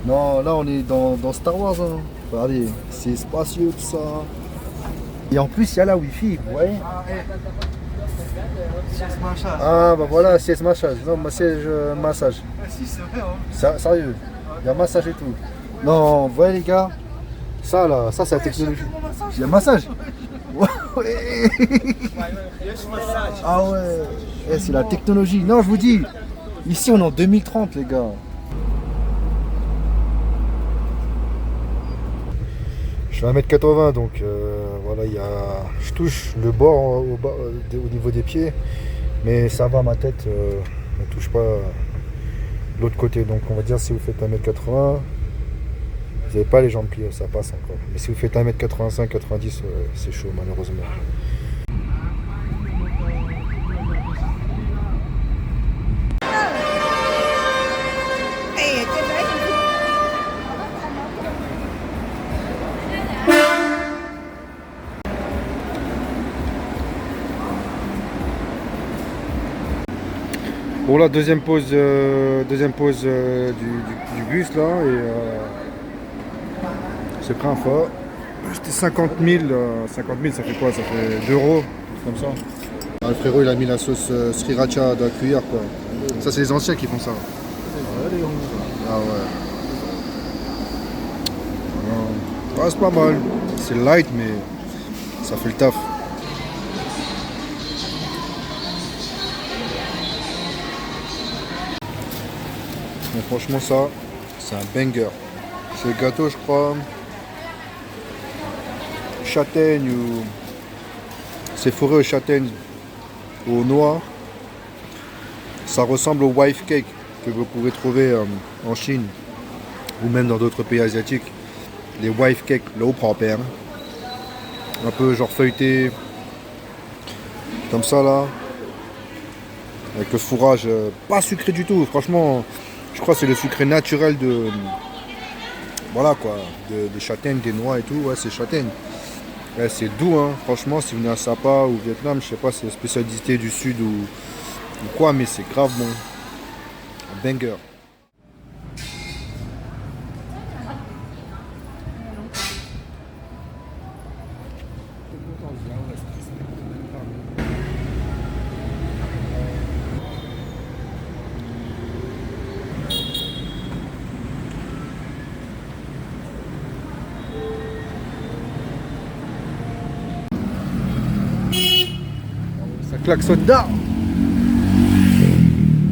Non, là on est dans Star Wars. Hein. Regardez, c'est spacieux tout ça. Et en plus, il y a la Wi-Fi, vous voyez. Ah bah voilà, siège massage. Non, siège massage. Si, c'est vrai. Hein. Sérieux, il y a massage et tout. Non, vous voyez les gars, ça là, ça c'est la technologie. Il y a massage. Ouais. Ah ouais, c'est la technologie. Non, je vous dis, ici on est en 2030 les gars. Je fais 1m80 donc voilà, je touche le bord au niveau des pieds, mais ça va, ma tête ne touche pas l'autre côté. Donc on va dire si vous faites 1m80, vous n'avez pas les jambes pliées, ça passe encore. Mais si vous faites 1m85, 90, c'est chaud malheureusement. Bon là, deuxième pause du bus là, et c'est pris un fois. J'étais 50 000, 50 000 ça fait quoi? Ça fait 2 euros, comme ça. Ah, le frérot il a mis la sauce sriracha dans la cuillère quoi. Ça c'est les anciens qui font ça. Ah ouais. Ah, c'est pas mal. C'est light mais ça fait le taf. Mais franchement ça, c'est un banger. C'est le gâteau je crois. Châtaigne ou... C'est fourré aux châtaignes ou aux noix. Ça ressemble au wife cake que vous pouvez trouver en Chine ou même dans d'autres pays asiatiques. Les wife cake, l'eau propre. Un peu genre feuilleté. Comme ça là. Avec le fourrage pas sucré du tout. Franchement, je crois que c'est le sucré naturel de... Voilà quoi. Des châtaignes, des noix et tout. Ouais, c'est châtaigne. Ouais, c'est doux, hein. Franchement, si vous venez à Sapa ou au Vietnam, je sais pas si c'est la spécialité du sud ou quoi, mais c'est grave bon. Un banger. Ça klaxonne d'art.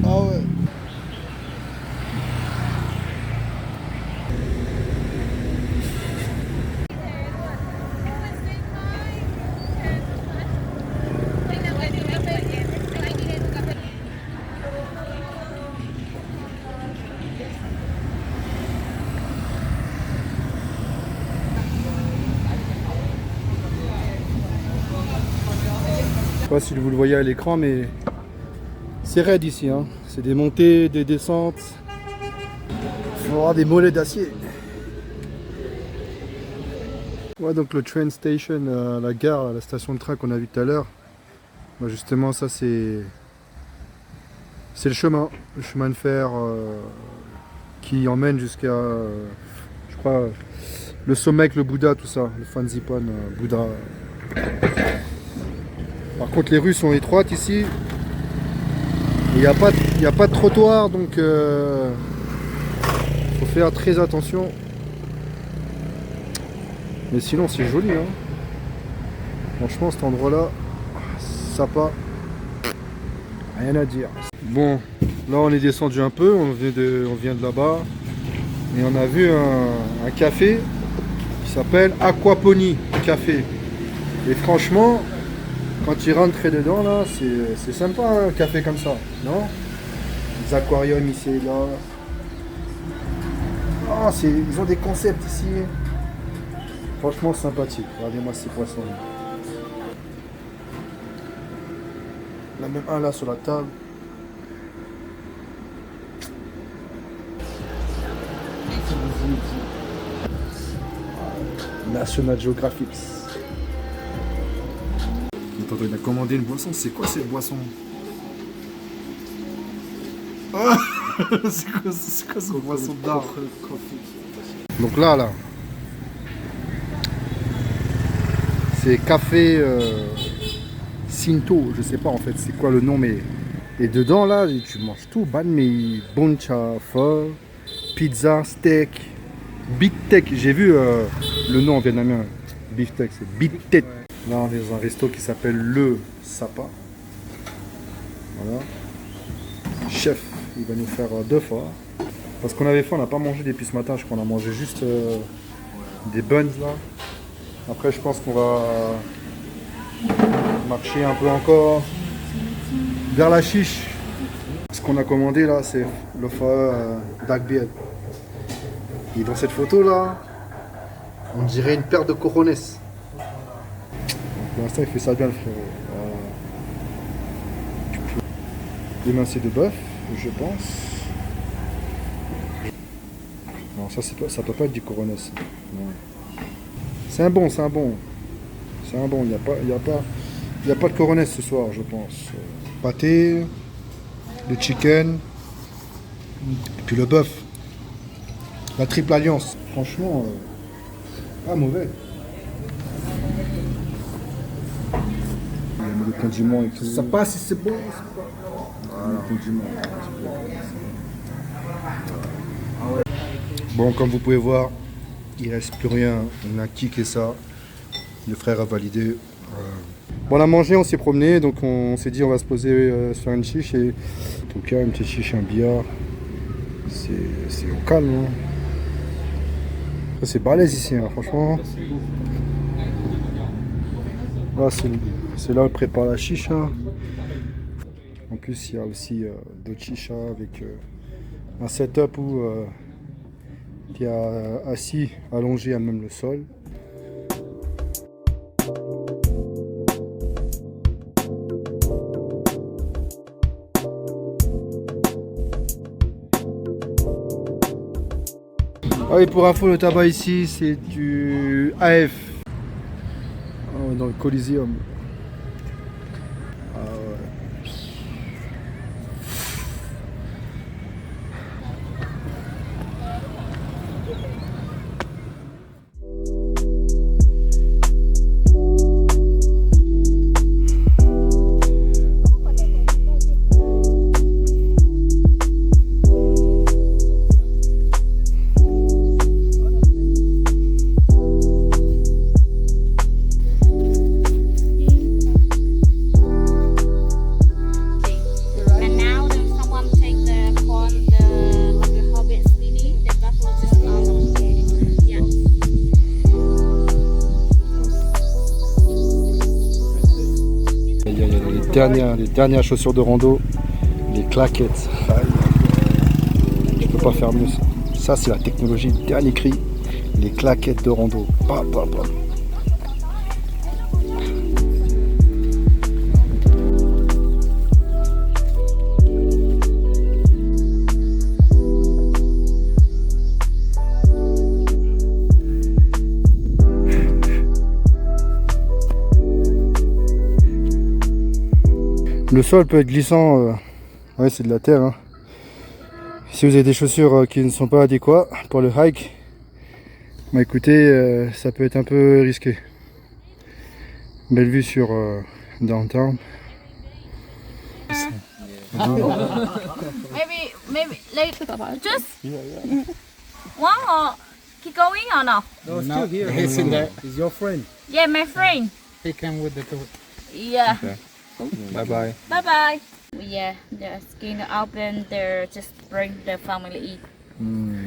Ah ouais. Je sais pas si vous le voyez à l'écran, mais c'est raide ici, hein. C'est des montées, des descentes. Il faut avoir des mollets d'acier. Ouais, donc le train station, la gare, la station de train qu'on a vu tout à l'heure. Bah justement, ça c'est le chemin de fer qui emmène jusqu'à, je crois, le sommet avec le Bouddha, tout ça, le Fansipan Bouddha. Par contre, les rues sont étroites ici. Il n'y a pas de trottoir, donc faut faire très attention. Mais sinon, c'est joli, hein. Franchement, cet endroit-là, sympa. Rien à dire. Bon, là, on est descendu un peu. On vient de là-bas. Et on a vu un café qui s'appelle Aquaponie Café. Et franchement, quand tu rentres dedans, là, c'est sympa, hein, un café comme ça, non? Les aquariums ici et là. Ah, ils ont des concepts ici. Franchement sympathique. Regardez-moi ces poissons. Il y en a même un là sur la table. National Geographic. Attends, il a commandé une boisson. C'est quoi cette boisson? C'est quoi ce poisson d'art? Donc là, c'est café Sinto, je sais pas en fait c'est quoi le nom, mais et dedans là tu manges tout, banh mi, buncha, pho, pizza, steak, beefsteak. J'ai vu le nom en vietnamien, beefsteak, c'est beefsteak. Là on est dans un resto qui s'appelle Le Sapa. Voilà. Chef, il va nous faire 2 fois. Parce qu'on avait faim, on n'a pas mangé depuis ce matin, je crois qu'on a mangé juste des buns là. Après je pense qu'on va marcher un peu encore vers la chiche. Ce qu'on a commandé là, c'est le pho d'Agbiet. Et dans cette photo là, on dirait une paire de cojones. Donc, pour l'instant il fait ça bien le frérot. Voilà. Émincé de bœuf, je pense. Non, ça peut pas être du corones. Non. C'est un bon. Il n'y a pas de corones ce soir, je pense. Pâté, le chicken, et puis le bœuf. La triple alliance. Franchement, pas mauvais. Le condiment et tout. Ça passe si c'est bon. Voilà. Le condiment. Bon, comme vous pouvez voir, il reste plus rien. On a kické ça. Le frère a validé. Bon, on a mangé, on s'est promené, donc on s'est dit on va se poser sur une chiche. Et en tout cas, une petite chiche, un billard, c'est au calme. Hein. C'est balèze ici, hein, franchement. Là, c'est là où on prépare la chicha. En plus, il y a aussi d'autres chichas avec un setup où qui est assis, allongé à même le sol. Ah oui, pour info, le tabac ici, c'est du AF. Oh, dans le Coliseum. Ah ouais. And now there's someone take the corn, the hobbit skinny, the buffalo just yeah. Il y a les dernières chaussures de rando, les claquettes. Je peux pas faire mieux ça. Ça c'est la technologie, dernier cri, les claquettes de rando. Bam, bam, bam. Le sol peut être glissant, ouais c'est de la terre. Hein. Si vous avez des chaussures qui ne sont pas adéquates pour le hike, bah écoutez, ça peut être un peu risqué. Belle vue sur downtown. Maybe like just one or keep going or no? No, still here. He's in there. He's your friend. Yeah, my friend. He came with the two. Yeah. Bye bye. Bye bye. Yeah, the skin open. They just bring the family eat.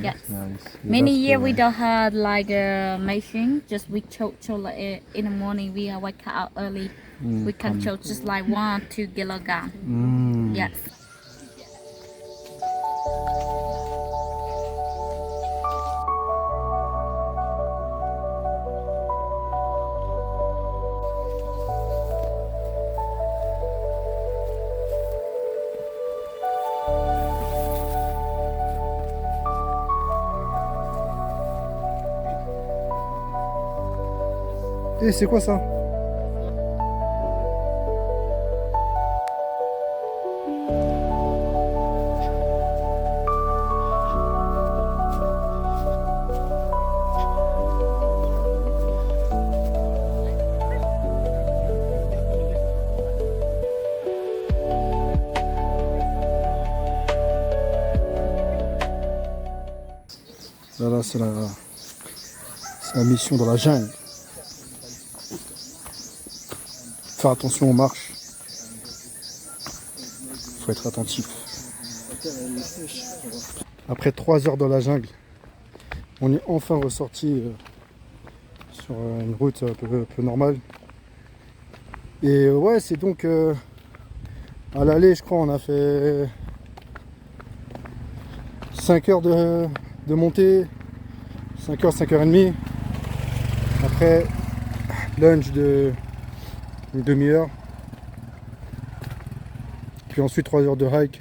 Yes. Nice. Many years we don't have like a machine. Just we choke like in the morning. We wake up early. We can choke just like 1-2 kilograms. Yes. Et c'est quoi ça? Là, c'est la mission dans la jungle. Faire attention aux marches. Faut être attentif. Après 3 heures dans la jungle, on est enfin ressorti sur une route un peu normale. Et ouais, c'est donc à l'aller, je crois, on a fait 5 heures de montée, 5 heures, 5 heures et demie. Après, lunch de une demi-heure. Puis ensuite 3 heures de hike.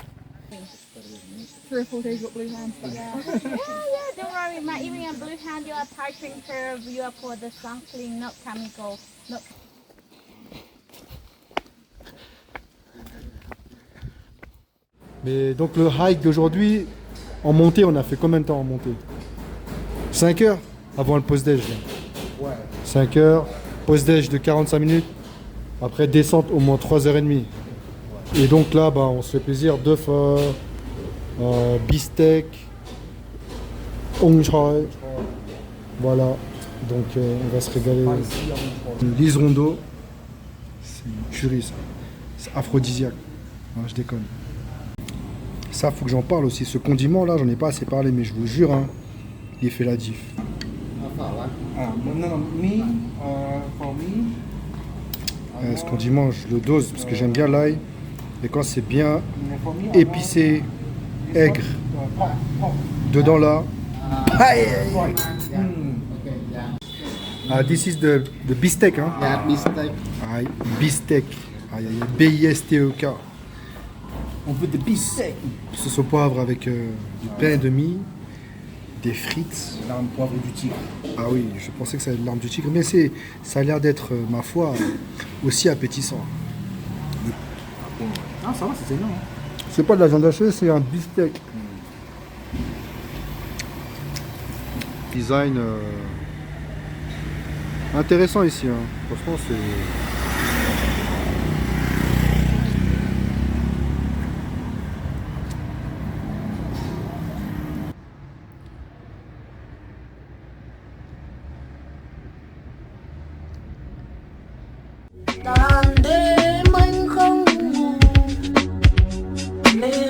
3 or 4 days got blue hands. Yeah, don't worry, mate. Even on blue hand, you are titrating curve, you are for the sampling, not chemical. Not Mais donc le hike d'aujourd'hui, en montée, on a fait combien de temps en montée? 5 heures avant le pause-déj. Ouais. 5 heures, pause-déj de 45 minutes. Après descente au moins 3h30. Ouais. Et donc là, bah, on se fait plaisir. 2 fois beefsteak, ong choi. Voilà. Donc on va se régaler. Une liseron d'eau. C'est une tuerie ça. C'est aphrodisiaque. Non, je déconne. Ça, faut que j'en parle aussi. Ce condiment là, j'en ai pas assez parlé, mais je vous jure, hein, il fait la diff. Ce condiment, je le dose parce que j'aime bien l'ail. Et quand c'est bien épicé, aigre, dedans là. Ah, this is the beefsteak, hein? Yeah, beefsteak. Ah, beefsteak. B-I-S-T-E-K. On veut des beefsteak. Sauce au poivre avec du pain de mie, des frites. L'arme poivre du tigre. Ah oui, je pensais que ça allait être l'arme du tigre, mais ça a l'air d'être, ma foi, aussi appétissant. Ah, ça va, c'est énorme. C'est pas de la viande hachée, c'est un beefsteak. Design intéressant ici, hein. Franchement, c'est... Đàn đêm anh không ngủ nên